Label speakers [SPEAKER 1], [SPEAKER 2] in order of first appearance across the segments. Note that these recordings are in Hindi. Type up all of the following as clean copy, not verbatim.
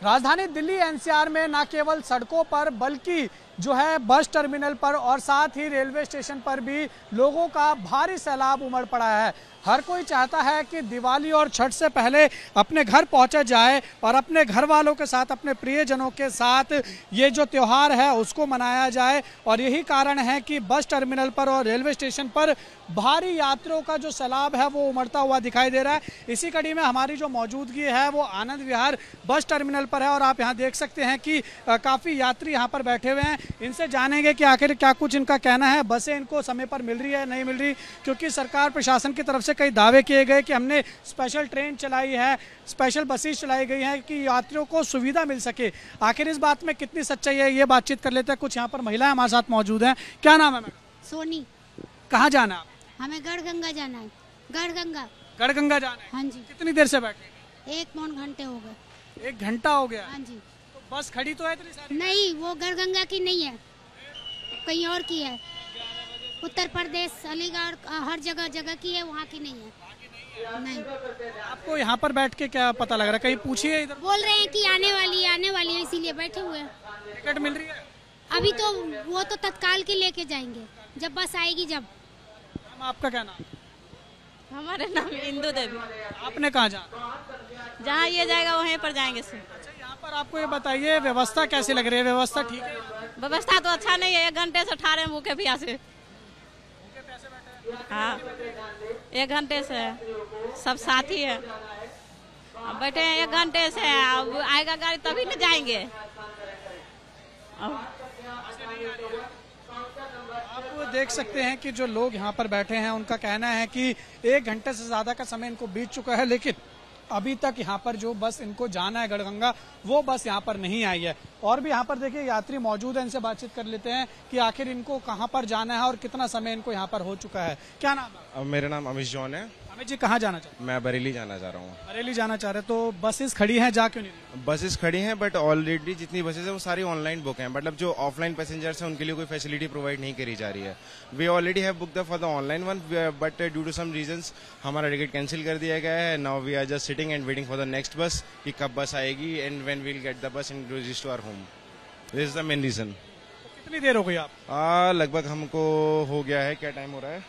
[SPEAKER 1] राजधानी दिल्ली एनसीआर में न केवल सड़कों पर बल्कि जो है बस टर्मिनल पर और साथ ही रेलवे स्टेशन पर भी लोगों का भारी सैलाब उमड़ पड़ा है। हर कोई चाहता है कि दिवाली और छठ से पहले अपने घर पहुंचा जाए और अपने घर वालों के साथ, अपने प्रियजनों के साथ ये जो त्यौहार है उसको मनाया जाए। और यही कारण है कि बस टर्मिनल पर और रेलवे स्टेशन पर भारी यात्रियों का जो सैलाब है वो उमड़ता हुआ दिखाई दे रहा है। इसी कड़ी में हमारी जो मौजूदगी है वो आनंद विहार बस टर्मिनल पर है और आप यहाँ देख सकते हैं कि काफ़ी यात्री यहाँ पर बैठे हुए हैं। इनसे जानेंगे कि आखिर क्या कुछ इनका कहना है, बसें इनको समय पर मिल रही है नहीं मिल रही, क्योंकि सरकार प्रशासन की तरफ से कई दावे किए गए कि हमने स्पेशल ट्रेन चलाई है, स्पेशल बसेस चलाई गई हैं कि यात्रियों को सुविधा मिल सके। आखिर इस बात में कितनी सच्चाई है ये बातचीत कर लेते हैं। कुछ यहाँ पर महिलाएं हमारे साथ मौजूद हैं। क्या नाम है मैडम?
[SPEAKER 2] सोनी।
[SPEAKER 1] कहाँ जाना है?
[SPEAKER 2] हमें गढ़गंगा जाना है। गढ़गंगा।
[SPEAKER 1] गढ़गंगा जाना है?
[SPEAKER 2] हाँ जी।
[SPEAKER 1] कितनी देर से बैठे?
[SPEAKER 2] 1 घंटे हो गए।
[SPEAKER 1] 1 घंटा हो गया?
[SPEAKER 2] हाँ जी।
[SPEAKER 1] तो बस खड़ी तो है इतनी सारी?
[SPEAKER 2] नहीं, वो गढ़गंगा की नहीं है, कहीं और की है। उत्तर प्रदेश, अलीगढ़, हर जगह जगह की है, वहाँ की नहीं है। नहीं।
[SPEAKER 1] आपको यहाँ पर बैठ के क्या पता लग रहा है? कहीं पूछिए इधर।
[SPEAKER 2] बोल रहे हैं कि आने वाली है, इसीलिए बैठे हुए हैं।
[SPEAKER 1] टिकट मिल रही है?
[SPEAKER 2] अभी तो वो तो तत्काल के लेके जाएंगे जब बस आएगी। जब
[SPEAKER 1] आपका क्या नाम?
[SPEAKER 3] हमारा नाम इंदु देवी।
[SPEAKER 1] आपने कहाँ जाना?
[SPEAKER 3] जहाँ ये जाएगा वहीं पर जाएंगे।
[SPEAKER 1] अच्छा, यहाँ पर आपको ये बताइए व्यवस्था कैसी लग रही है? व्यवस्था ठीक है?
[SPEAKER 3] व्यवस्था तो अच्छा नहीं है। 1 घंटे से ठा रहे हैं भूखे प्यासे। हाँ, 1 घंटे से सब साथी है, अब बैठे हैं 1 घंटे से। अब आएगा गाड़ी तभी न जाएंगे।
[SPEAKER 1] आप देख सकते हैं कि जो लोग यहाँ पर बैठे हैं उनका कहना है कि 1 घंटे से ज्यादा का समय इनको बीत चुका है, लेकिन अभी तक यहाँ पर जो बस इनको जाना है गढ़गंगा वो बस यहाँ पर नहीं आई है। और भी यहाँ पर देखिए यात्री मौजूद है, इनसे बातचीत कर लेते हैं कि आखिर इनको कहाँ पर जाना है और कितना समय इनको यहाँ पर हो चुका है। क्या नाम है?
[SPEAKER 4] मेरा नाम अमिश जॉन है।
[SPEAKER 1] अमित जी, कहाँ जाना चाहते हैं?
[SPEAKER 4] मैं बरेली जाना चाह रहा हूँ।
[SPEAKER 1] बरेली जाना चाह रहे हैं, तो बसेस खड़ी हैं, जा क्यों नहीं?
[SPEAKER 4] बसेस खड़ी हैं बट ऑलरेडी जितनी बसेस है वो सारी ऑनलाइन बुक हैं। मतलब जो ऑफलाइन पैसेंजर्स हैं उनके लिए कोई फैसिलिटी प्रोवाइड नहीं करी जा रही है। We already have book the for the online one but due to some reasons हमारा टिकट कैंसिल कर दिया गया है। Now we are just sitting and waiting for the next bus कि कब बस आएगी and when we will get the bus and reach to our home. This is the main reason.
[SPEAKER 1] कितनी देर हो गई आप?
[SPEAKER 4] लगभग हमको हो गया है, क्या टाइम हो रहा है?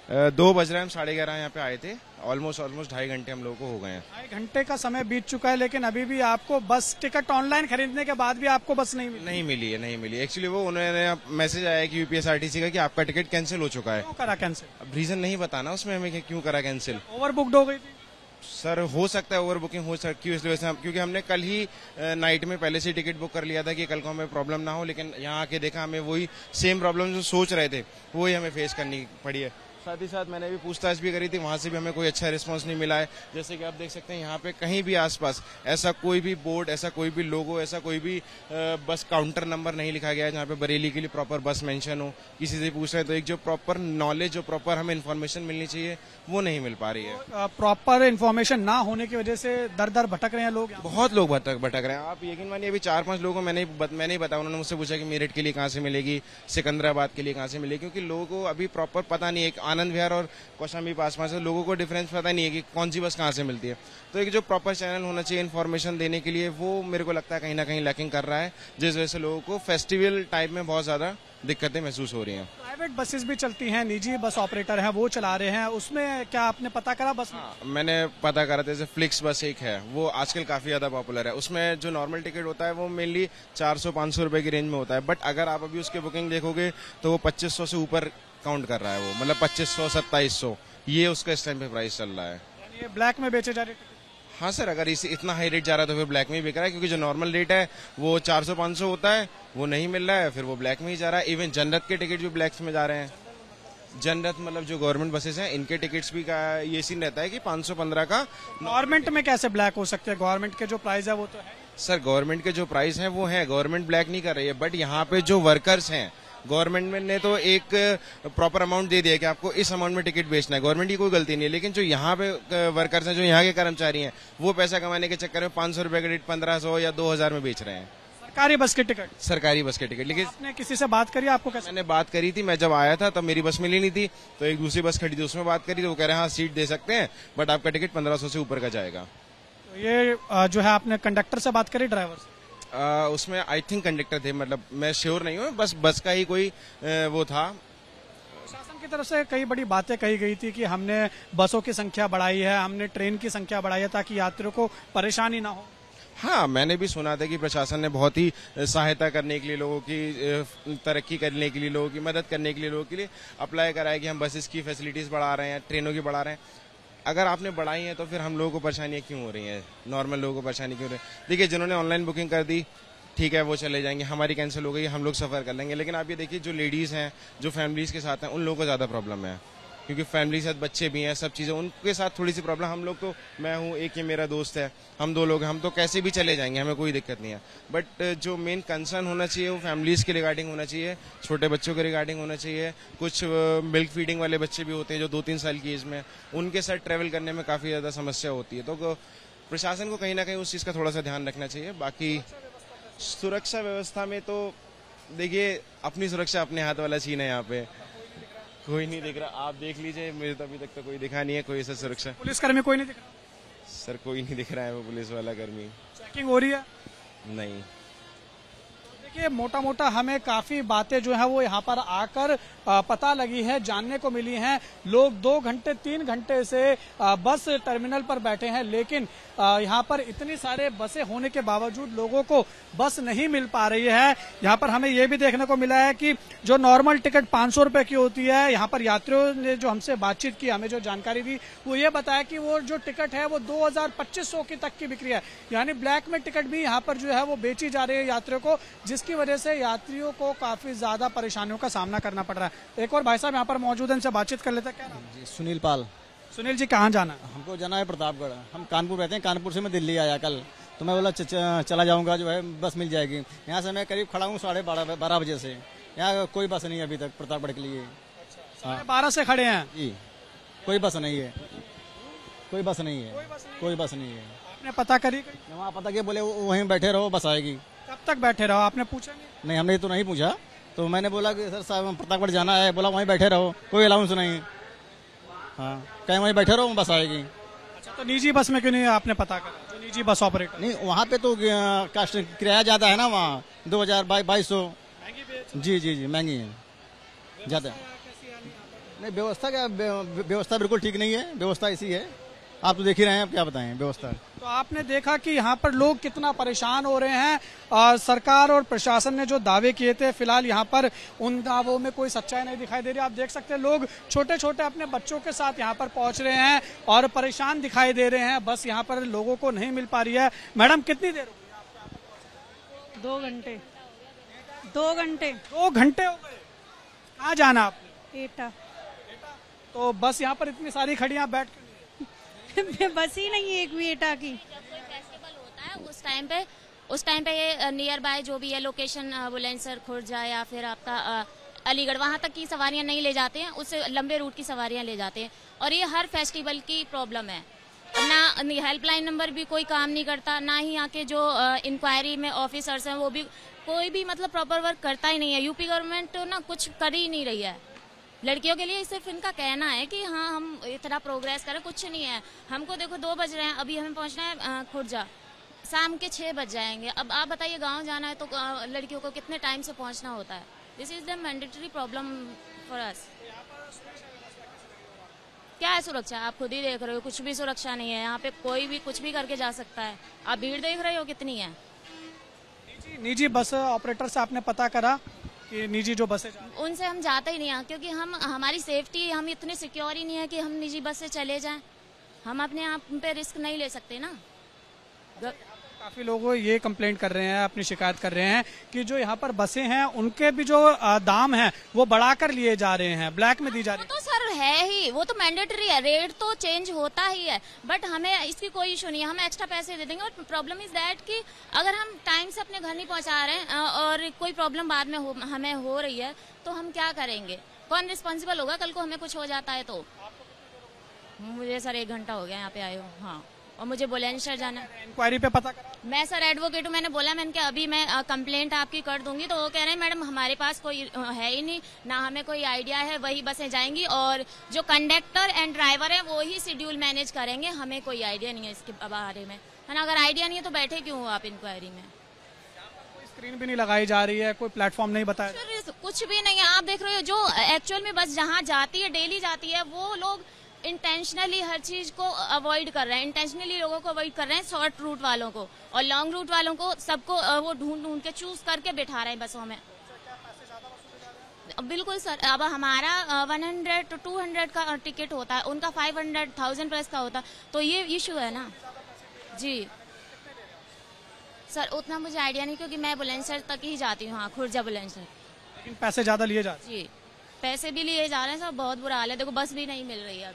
[SPEAKER 4] 2 बज रहे हैं। हम 11:30 यहाँ पे आए थे। ऑलमोस्ट 2.5 घंटे हम लोगों को हो गए हैं।
[SPEAKER 1] 2.5 घंटे का समय बीत चुका है, लेकिन अभी भी आपको बस टिकट ऑनलाइन खरीदने के बाद भी आपको बस नहीं मिली?
[SPEAKER 4] नहीं मिली। एक्चुअली वो उन्होंने मैसेज आया कि यूपीएसआरटीसी का कि आपका टिकट कैंसिल हो चुका है।
[SPEAKER 1] क्यों करा कैंसिल?
[SPEAKER 4] अब रीजन नहीं बताना उसमें हमें कि क्यों करा कैंसिल।
[SPEAKER 1] ओवर बुक्ड हो गई थी
[SPEAKER 4] सर। हो सकता है ओवर बुकिंग हो सकती है इस वजह से, क्योंकि हमने कल ही नाइट में पहले से टिकट बुक कर लिया था कि कल को हमें प्रॉब्लम ना हो, लेकिन यहाँ आके देखा हमें वही सेम प्रॉब्लम जो सोच रहे थे वही हमें फेस करनी पड़ी है। साथ ही साथ मैंने भी पूछताछ भी करी थी, वहां से भी हमें कोई अच्छा रिस्पांस नहीं मिला है। जैसे कि आप देख सकते हैं यहाँ पे कहीं भी आसपास ऐसा कोई भी बोर्ड, ऐसा कोई भी लोगो, ऐसा कोई भी बस काउंटर नंबर नहीं लिखा गया है जहाँ पे बरेली के लिए प्रॉपर बस मेंशन हो। किसी से पूछ रहे हैं तो एक जो प्रॉपर नॉलेज, जो प्रॉपर हमें इन्फॉर्मेशन मिलनी चाहिए वो नहीं मिल पा रही है।
[SPEAKER 1] प्रॉपर इन्फॉर्मेशन ना होने की वजह से दर दर भटक रहे हैं लोग।
[SPEAKER 4] बहुत लोग भटक रहे हैं। आप यकीन मानिए अभी 4-5 लोगों को मैंने ही बताया। उन्होंने मुझसे पूछा कि मेरठ के लिए कहाँ से मिलेगी, सिकंदराबाद के लिए कहाँ से मिलेगी, क्योंकि लोगों को अभी प्रॉपर पता नहीं है। एक आनंद विहार और कौशाम्बी पास से लोगों को डिफरेंस पता नहीं है कि कौन सी बस कहाँ से मिलती है। तो एक जो प्रॉपर चैनल होना चाहिए इन्फॉर्मेशन देने के लिए, वो मेरे को लगता है कहीं ना कहीं लैकिंग कर रहा है, जिस वजह से लोगों को फेस्टिवल टाइम में बहुत ज्यादा दिक्कतें महसूस हो रही हैं।
[SPEAKER 1] प्राइवेट बसेस भी चलती हैं, निजी बस ऑपरेटर हैं वो चला रहे हैं, उसमें क्या आपने पता करा? बस
[SPEAKER 4] मैंने पता करा था, जैसे फ्लिक्स बस एक है वो आजकल काफी ज्यादा पॉपुलर है। उसमें जो नॉर्मल टिकट होता है वो मेनली 400-500 रुपए की रेंज में होता है, बट अगर आप अभी उसकी बुकिंग देखोगे तो वो 2500 से ऊपर काउंट कर रहा है। वो मतलब 2500-2700 ये उसका इस टाइम पे प्राइस चल रहा है।
[SPEAKER 1] ये ब्लैक में बेचे जा रहे?
[SPEAKER 4] हाँ सर, अगर इतना हाई रेट जा रहा है तो फिर ब्लैक में ही बिक रहा है, क्योंकि जो नॉर्मल रेट है वो 400-500 होता है, वो नहीं मिल रहा है, फिर वो ब्लैक में ही जा रहा है। इवन जनरत के टिकट भी ब्लैक में जा रहे हैं। जनरत मतलब जो गवर्नमेंट बसेस हैं इनके टिकट्स भी का ये सीन रहता है कि 515 का।
[SPEAKER 1] गवर्नमेंट में कैसे ब्लैक हो सकते हैं? गवर्नमेंट के जो प्राइस है वो तो है
[SPEAKER 4] सर। गवर्नमेंट के जो प्राइस है वो है, गवर्नमेंट ब्लैक नहीं कर रही है, बट यहाँ पे जो वर्कर्स हैं, गवर्नमेंट ने तो एक प्रॉपर अमाउंट दे दिया कि आपको इस अमाउंट में टिकट बेचना है। गवर्नमेंट की कोई गलती नहीं है, लेकिन जो यहाँ पे वर्कर्स हैं, जो यहाँ के कर्मचारी हैं, वो पैसा कमाने के चक्कर में 500 रुपए का टिकट 1500 या 2000 में बेच रहे हैं।
[SPEAKER 1] सरकारी बस के टिकट?
[SPEAKER 4] सरकारी बस के टिकट। लेकिन
[SPEAKER 1] आपने किसी से बात करी? आपको कैसे?
[SPEAKER 4] मैंने बात करी थी, मैं जब आया था तब मेरी बस मिली नहीं थी, तो एक दूसरी बस खड़ी थी उसमें बात करी, तो वो कह रहे हैं हाँ सीट दे सकते हैं बट आपका टिकट 1500 से ऊपर का जाएगा।
[SPEAKER 1] ये जो है आपने कंडक्टर से बात करी, ड्राइवर से?
[SPEAKER 4] उसमें आई थिंक कंडक्टर थे, मतलब मैं श्योर नहीं हूँ, बस बस का ही कोई वो था।
[SPEAKER 1] प्रशासन की तरफ से कई बड़ी बातें कही गई थी कि हमने बसों की संख्या बढ़ाई है, हमने ट्रेन की संख्या बढ़ाई है ताकि यात्रियों को परेशानी ना हो।
[SPEAKER 4] हाँ, मैंने भी सुना था कि प्रशासन ने बहुत ही सहायता करने के लिए, लोगों की तरक्की करने के लिए, लोगों की मदद करने के लिए, लोगों के लिए अप्लाई करा है कि हम बसेस की फैसिलिटीज बढ़ा रहे हैं, ट्रेनों की बढ़ा रहे हैं। अगर आपने बढ़ाई है तो फिर हम लोगों को परेशानियां क्यों हो रही हैं, नॉर्मल लोगों को परेशानी क्यों हो रही है? देखिए, जिन्होंने ऑनलाइन बुकिंग कर दी ठीक है, वो चले जाएंगे, हमारी कैंसिल हो गई, हम लोग सफर कर लेंगे। लेकिन आप ये देखिए, जो लेडीज हैं, जो फैमिलीज के साथ हैं, उन लोगों को ज्यादा प्रॉब्लम है, क्योंकि फैमिली के साथ बच्चे भी हैं, सब चीजें, उनके साथ थोड़ी सी प्रॉब्लम। हम लोग तो, मैं हूँ, एक ये मेरा दोस्त है, हम 2 लोग हैं, हम तो कैसे भी चले जाएंगे, हमें कोई दिक्कत नहीं है। बट जो मेन कंसर्न होना चाहिए वो फैमिलीज के रिगार्डिंग होना चाहिए, छोटे बच्चों के रिगार्डिंग होना चाहिए। कुछ मिल्क फीडिंग वाले बच्चे भी होते हैं जो 2-3 साल की एज में, उनके साथ ट्रेवल करने में काफी ज्यादा समस्या होती है। तो प्रशासन को कहीं ना कहीं उस चीज का थोड़ा सा ध्यान रखना चाहिए। बाकी सुरक्षा व्यवस्था में तो देखिए, अपनी सुरक्षा अपने हाथ वाला सीन है, यहाँ पे कोई नहीं दिख रहा। आप देख लीजिए, मुझे तो अभी तक तो कोई दिखा नहीं है, कोई ऐसा सुरक्षा।
[SPEAKER 1] पुलिसकर्मी कोई नहीं दिख रहा?
[SPEAKER 4] सर, कोई नहीं दिख रहा है वो पुलिस वाला कर्मी।
[SPEAKER 1] चेकिंग हो रही है?
[SPEAKER 4] नहीं।
[SPEAKER 1] देखिए, मोटा मोटा हमें काफी बातें जो है वो यहाँ पर आकर पता लगी है, जानने को मिली हैं। लोग 2 घंटे 3 घंटे से बस टर्मिनल पर बैठे हैं, लेकिन यहाँ पर इतनी सारे बसें होने के बावजूद लोगों को बस नहीं मिल पा रही है। यहाँ पर हमें ये भी देखने को मिला है कि जो नॉर्मल टिकट 500 रुपए की होती है, यहाँ पर यात्रियों ने जो हमसे बातचीत की, हमें जो जानकारी दी, वो ये बताया कि वो जो टिकट है वो 2000-2500 की तक की बिक्री है। यानी ब्लैक में टिकट भी यहाँ पर जो है वो बेची जा रही है यात्रियों को, जिसकी वजह से यात्रियों को काफी ज्यादा परेशानियों का सामना करना पड़ रहा है। एक और भाई साहब यहाँ पर मौजूद हैं, इनसे बातचीत कर लेते हैं। क्या नाम है?
[SPEAKER 5] सुनील पाल।
[SPEAKER 1] सुनील जी, कहाँ जाना है?
[SPEAKER 5] हमको जाना है प्रतापगढ़। हम कानपुर रहते हैं, कानपुर से मैं दिल्ली आया कल, तो मैं बोला चला जाऊंगा, जो है बस मिल जाएगी। यहाँ से मैं करीब खड़ा हूँ 12:30 बजे से। यहाँ कोई बस नहीं है अभी तक प्रतापगढ़ के लिए।
[SPEAKER 1] 12 से खड़े हैं
[SPEAKER 5] जी, कोई बस नहीं है, कोई बस नहीं है, कोई बस नहीं है।
[SPEAKER 1] आपने पता करी?
[SPEAKER 5] वहाँ पता किया, बोले वहीं बैठे रहो, बस आएगी।
[SPEAKER 1] कब तक बैठे रहो, आपने पूछा नहीं?
[SPEAKER 5] हमने तो नहीं पूछा, तो मैंने बोला कि सर साहब प्रतापगढ़ जाना है, बोला वहीं बैठे रहो, कोई अलाउंस नहीं। हाँ, कहीं वहीं बैठे रहो, बस आएगी।
[SPEAKER 1] अच्छा, तो निजी बस में क्यों नहीं आपने पता करा, जो निजी बस ऑपरेटर?
[SPEAKER 5] नहीं, वहाँ पे तो किराया ज्यादा है ना, वहाँ 2000-2200। जी जी जी, महंगी है ज्यादा। नहीं, व्यवस्था क्या, व्यवस्था बिल्कुल ठीक नहीं है, व्यवस्था ऐसी है, आप तो देख ही रहे हैं, आप क्या बताएं व्यवस्था।
[SPEAKER 1] तो आपने देखा कि यहाँ पर लोग कितना परेशान हो रहे हैं। सरकार और प्रशासन ने जो दावे किए थे, फिलहाल यहाँ पर उन दावों में कोई सच्चाई नहीं दिखाई दे रही। आप देख सकते हैं, लोग छोटे छोटे अपने बच्चों के साथ यहाँ पर पहुंच रहे हैं और परेशान दिखाई दे रहे हैं। बस यहाँ पर लोगों को नहीं मिल पा रही है। मैडम, कितनी देर हो गई?
[SPEAKER 6] 2 घंटे। 2 घंटे
[SPEAKER 1] 2 घंटे हो गए। कहाँ जाना आपने?
[SPEAKER 6] एटा।
[SPEAKER 1] तो बस यहाँ पर इतनी सारी खड़ी, बैठ के
[SPEAKER 6] बस ही नहीं है एक भी एटा की।
[SPEAKER 7] जब कोई फेस्टिवल होता है उस टाइम पे ये नियर बाय जो भी है लोकेशन, बुलंदशहर, खुर्जा या फिर आपका अलीगढ़, वहां तक की सवारियां नहीं ले जाते हैं, उससे लंबे रूट की सवारियां ले जाते हैं। और ये हर फेस्टिवल की प्रॉब्लम है। ना हेल्पलाइन नंबर भी कोई काम नहीं करता, ना ही यहाँ के जो इंक्वायरी में ऑफिसर्स हैं वो भी कोई भी मतलब प्रॉपर वर्क करता ही नहीं है। यूपी गवर्नमेंट तो ना कुछ कर ही नहीं रही है लड़कियों के लिए। सिर्फ इनका कहना है कि हाँ हम इतना प्रोग्रेस करें, कुछ नहीं है। हमको देखो 2 बज रहे हैं, अभी हमें पहुंचना है खुर्जा, शाम के 6 बज जाएंगे। अब आप बताइए, गांव जाना है तो लड़कियों को कितने टाइम से पहुंचना होता है। This is the mandatory problem for us. क्या है सुरक्षा? आप खुद ही देख रहे हो, कुछ भी सुरक्षा नहीं है यहाँ पे। कोई भी कुछ भी करके जा सकता है। आप भीड़ देख रहे हो कितनी है।
[SPEAKER 1] निजी बस ऑपरेटर से आपने पता करा कि निजी जो बसें,
[SPEAKER 7] उनसे हम जाते ही नहीं हैं, क्योंकि हमारी सेफ्टी, हम इतने सिक्योर ही नहीं है कि हम निजी बस से चले जाएं। हम अपने आप पे रिस्क नहीं ले सकते ना।
[SPEAKER 1] काफी लोग ये कंप्लेंट कर रहे हैं, अपनी शिकायत कर रहे हैं कि जो यहाँ पर बसें हैं उनके भी जो दाम हैं वो बढ़ाकर लिए जा रहे हैं, ब्लैक में दी जा रही है।
[SPEAKER 7] तो सर है ही, वो तो मैंडेटरी है, रेट तो चेंज होता ही है, बट हमें इसकी कोई इशू नहीं है, हम एक्स्ट्रा पैसे दे देंगे। और प्रॉब्लम इज दैट कि अगर हम टाइम से अपने घर नहीं पहुँचा रहे हैं और कोई प्रॉब्लम बाद में हमें हो रही है तो हम क्या करेंगे? कौन रिस्पॉन्सिबल होगा कल को हमें कुछ हो जाता है तो? मुझे सर 1 घंटा हो गया यहाँ पे आए हो। हाँ, और मुझे बुलंदशहर जाना है।
[SPEAKER 1] इंक्वायरी पे पता करा?
[SPEAKER 7] मैं सर एडवोकेट हूँ, मैंने बोला मैंने अभी मैं कंप्लेंट आपकी कर दूंगी, तो वो कह रहे हैं मैडम हमारे पास कोई है ही नहीं, ना हमें कोई आइडिया है, वही बसें जाएंगी और जो कंडक्टर एंड ड्राइवर है वो ही शेड्यूल मैनेज करेंगे, हमें कोई आइडिया नहीं है इसके बारे में। है ना। अगर आइडिया नहीं है तो बैठे क्यों हो आप इंक्वायरी में?
[SPEAKER 1] कोई स्क्रीन भी नहीं लगाई जा रही है, कोई प्लेटफॉर्म नहीं बताया,
[SPEAKER 7] कुछ भी नहीं है। आप देख रहे हो जो एक्चुअल में बस जहाँ जाती है, डेली जाती है, वो लोग इंटेंशनली हर चीज को अवॉइड कर रहे हैं, इंटेंशनली लोगों को अवॉइड कर रहे हैं, शॉर्ट रूट वालों को, और लॉन्ग रूट वालों को सबको वो ढूंढ के चूज करके बिठा रहे हैं बसों में। बिल्कुल सर, अब हमारा 100 to 200 का टिकट होता है, उनका 500,000 प्लस का होता है, तो ये इशू है ना जी। सर उतना मुझे आइडिया नहीं, क्योंकि मैं बुलंदशहर तक ही जाती हूँ। हाँ, खुर्जा बुलंदशहर।
[SPEAKER 1] लेकिन पैसे ज्यादा लिए जा रहे हैं।
[SPEAKER 7] जी, पैसे भी लिए जा रहे हैं सर, बहुत बुरा हाल है। देखो बस भी नहीं मिल रही है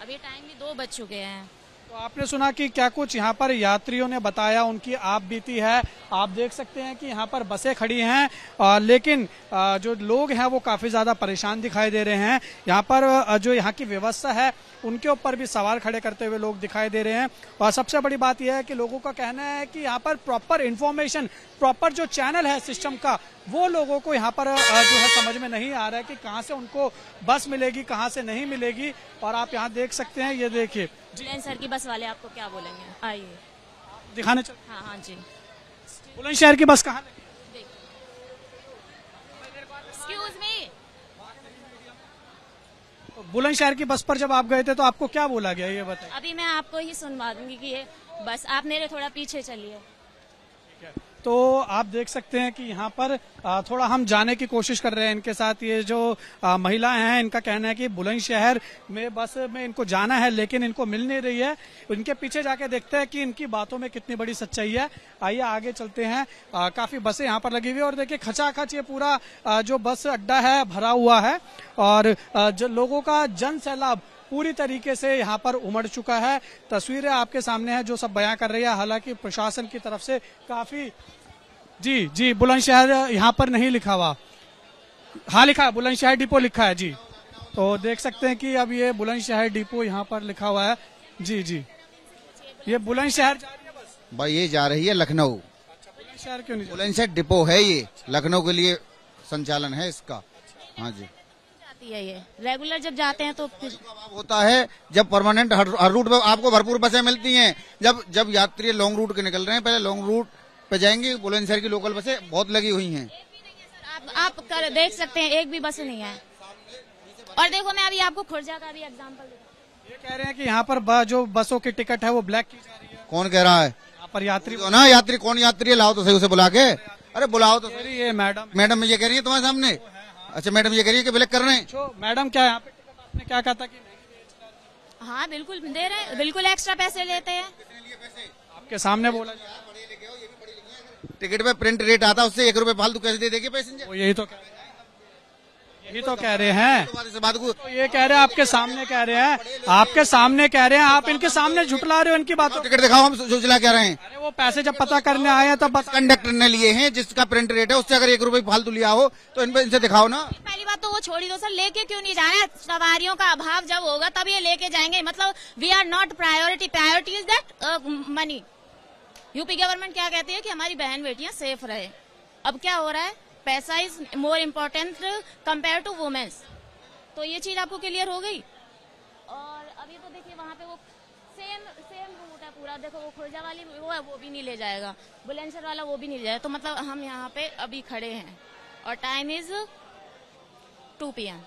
[SPEAKER 7] अभी टाइम भी 2 बज चुके हैं।
[SPEAKER 1] तो आपने सुना कि क्या कुछ यहाँ पर यात्रियों ने बताया, उनकी आप बीती है। आप देख सकते हैं कि यहाँ पर बसें खड़ी हैं, लेकिन जो लोग हैं वो काफी ज्यादा परेशान दिखाई दे रहे हैं। यहाँ पर जो यहाँ की व्यवस्था है उनके ऊपर भी सवाल खड़े करते हुए लोग दिखाई दे रहे हैं। और सबसे बड़ी बात यह है कि लोगों का कहना है कि यहाँ पर प्रॉपर इन्फॉर्मेशन, प्रॉपर जो चैनल है सिस्टम का, वो लोगों को यहाँ पर जो है समझ में नहीं आ रहा है कि कहाँ से उनको बस मिलेगी, कहाँ से नहीं मिलेगी। और आप यहाँ देख सकते हैं, ये देखिए
[SPEAKER 7] बुलंदशहर की बस वाले आपको क्या बोलेंगे, आइए
[SPEAKER 1] दिखाने चल।
[SPEAKER 7] हाँ हाँ जी।
[SPEAKER 1] बुलंदशहर की बस कहाँ लगी?
[SPEAKER 7] एक्सक्यूज मी,
[SPEAKER 1] बुलंदशहर की बस पर जब आप गए थे तो आपको क्या बोला गया, ये बताइए।
[SPEAKER 7] अभी मैं आपको ही सुनवा दूंगी कि ये बस आप मेरे थोड़ा पीछे चलिए।
[SPEAKER 1] तो आप देख सकते हैं कि यहाँ पर थोड़ा हम जाने की कोशिश कर रहे हैं इनके साथ। ये जो महिलाएं हैं, इनका कहना है कि बुलंदशहर में बस में इनको जाना है, लेकिन इनको मिल नहीं रही है। इनके पीछे जाके देखते हैं कि इनकी बातों में कितनी बड़ी सच्चाई है। आइए आगे चलते हैं। काफी बसें यहाँ पर लगी हुई है और देखिए खचाखच ये पूरा जो बस अड्डा है भरा हुआ है, और जो लोगों का जन सैलाब पूरी तरीके से यहाँ पर उमड़ चुका है। तस्वीरें आपके सामने है जो सब बयां कर रही है। हालांकि प्रशासन की तरफ से काफी जी बुलंदशहर यहाँ पर नहीं लिखा हुआ, हाँ लिखा है, बुलंदशहर डिपो लिखा है जी। तो देख सकते हैं कि अब ये बुलंदशहर डिपो यहाँ पर लिखा हुआ है। जी ये बुलंदशहर जा रही है बस?
[SPEAKER 8] भाई ये जा रही है लखनऊ।
[SPEAKER 1] अच्छा, बुलंदशहर क्यों नहीं?
[SPEAKER 8] बुलंदशहर डिपो है, ये लखनऊ के लिए संचालन है इसका। हाँ जी,
[SPEAKER 7] है ये रेगुलर जब जाते हैं तो
[SPEAKER 8] होता है जब परमानेंट हर रूट पे आपको भरपूर बसें मिलती हैं। जब यात्री लॉन्ग रूट के निकल रहे हैं, पहले लॉन्ग रूट पे जाएंगे। बुलंदशहर की लोकल बसें बहुत लगी हुई हैं।
[SPEAKER 7] आप देख सकते हैं, एक भी बस नहीं है। और देखो मैं अभी आपको खुर्जा का भी एग्जांपल
[SPEAKER 1] ये कह रहे हैं कि यहाँ पर जो बसों की टिकट है वो ब्लैक की जा रही है।
[SPEAKER 8] कौन कह रहा है?
[SPEAKER 1] यहाँ पर यात्री
[SPEAKER 8] तो ना, यात्री कौन यात्री है? लाओ तो सही उसे बुला के। अरे बुलाओ तो सही।
[SPEAKER 1] ये
[SPEAKER 8] मैडम ये कह रही है तुम्हारे सामने? अच्छा, मैडम ये कह रही है कि ब्लैक कर रहे हैं।
[SPEAKER 1] मैडम क्या यहाँ पे टिकट आपने क्या कहा था कि नहीं?
[SPEAKER 7] हाँ बिल्कुल दे रहे हैं, बिल्कुल एक्स्ट्रा पैसे लेते हैं।
[SPEAKER 1] आपके सामने बोला
[SPEAKER 8] टिकट पे प्रिंट रेट आता है, उससे 1 रुपए फालतू कैसे दे देंगे पैसेंजर?
[SPEAKER 1] यही तो कह रहे हैं। तो ये कह रहे हैं, आपके सामने कह रहे हैं, आपके सामने कह रहे हैं, आप इनके सामने झुटला रहे हो इनकी बातों।
[SPEAKER 8] टिकट दिखाओ, हम झुटला क्या रहे हैं?
[SPEAKER 1] अरे वो पैसे जब पता करने आए हैं तब
[SPEAKER 8] कंडक्टर ने लिए हैं, जिसका प्रिंट रेट है उससे अगर 1 रुपए फालतू लिया हो तो इनसे दिखाओ ना।
[SPEAKER 7] पहली बात तो वो छोड़ी दो सर, लेके क्यों नहीं जा रहे हैं? सवारियों का अभाव जब होगा तब ये लेके जाएंगे। मतलब we are not priority is that money. UP government क्या कहती है कि हमारी बहन बेटियां सेफ रहे। अब क्या हो रहा है, पैसा is more important compare to womens. तो ये चीज आपको क्लियर हो गई। और अभी तो देखिए वहाँ पे वो सेम रूट है पूरा। देखो वो खुर्जा वाली वो है, वो भी नहीं ले जाएगा, बुलंदशहर वाला वो भी नहीं ले जाएगा। तो मतलब हम यहाँ पे अभी खड़े हैं और टाइम इज 2 PM,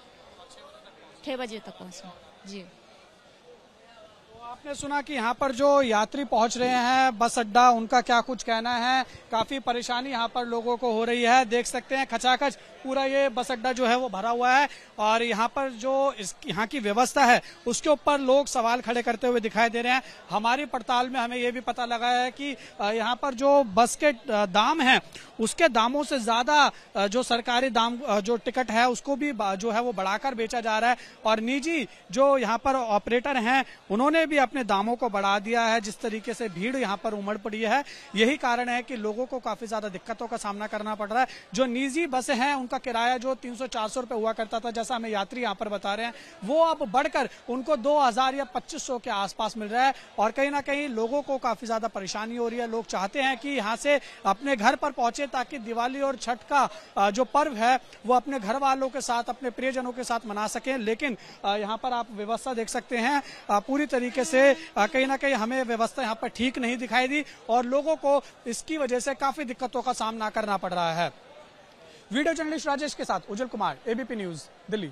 [SPEAKER 7] 6 बजे तक पहुँचे जी।
[SPEAKER 1] आपने सुना कि यहाँ पर जो यात्री पहुंच रहे हैं बस अड्डा, उनका क्या कुछ कहना है। काफी परेशानी यहाँ पर लोगों को हो रही है। देख सकते हैं खचाखच पूरा ये बस अड्डा जो है वो भरा हुआ है, और यहाँ पर जो यहाँ की व्यवस्था है उसके ऊपर लोग सवाल खड़े करते हुए दिखाई दे रहे हैं। हमारी पड़ताल में हमें ये भी पता लगा है कि यहाँ पर जो बस के दाम हैं उसके दामों से ज्यादा जो सरकारी दाम जो टिकट है उसको भी जो है वो बढ़ाकर बेचा जा रहा है। और निजी जो यहाँ पर ऑपरेटर हैं उन्होंने भी अपने दामों को बढ़ा दिया है। जिस तरीके से भीड़ यहाँ पर उमड़ पड़ी है, यही कारण है कि लोगों को काफी ज्यादा दिक्कतों का सामना करना पड़ रहा है। जो निजी बसें हैं उनका किराया जो 300-400 रुपए हुआ करता था, जैसा हमें यात्री यहाँ पर बता रहे हैं, वो अब बढ़कर उनको 2000 या 2500 के आसपास मिल रहा है। और कहीं ना कहीं लोगों को काफी ज्यादा परेशानी हो रही है। लोग चाहते हैं कि यहाँ से अपने घर पर पहुंचे ताकि दिवाली और छठ का जो पर्व है वो अपने घर वालों के साथ, अपने प्रियजनों के साथ मना सकें। लेकिन यहाँ पर आप व्यवस्था देख सकते हैं, पूरी तरीके से कहीं ना कहीं हमें व्यवस्था यहाँ पर ठीक नहीं दिखाई दी और लोगों को इसकी वजह से काफी दिक्कतों का सामना करना पड़ रहा है। वीडियो जर्नलिस्ट राजेश के साथ उज्जवल कुमार, एबीपी न्यूज, दिल्ली।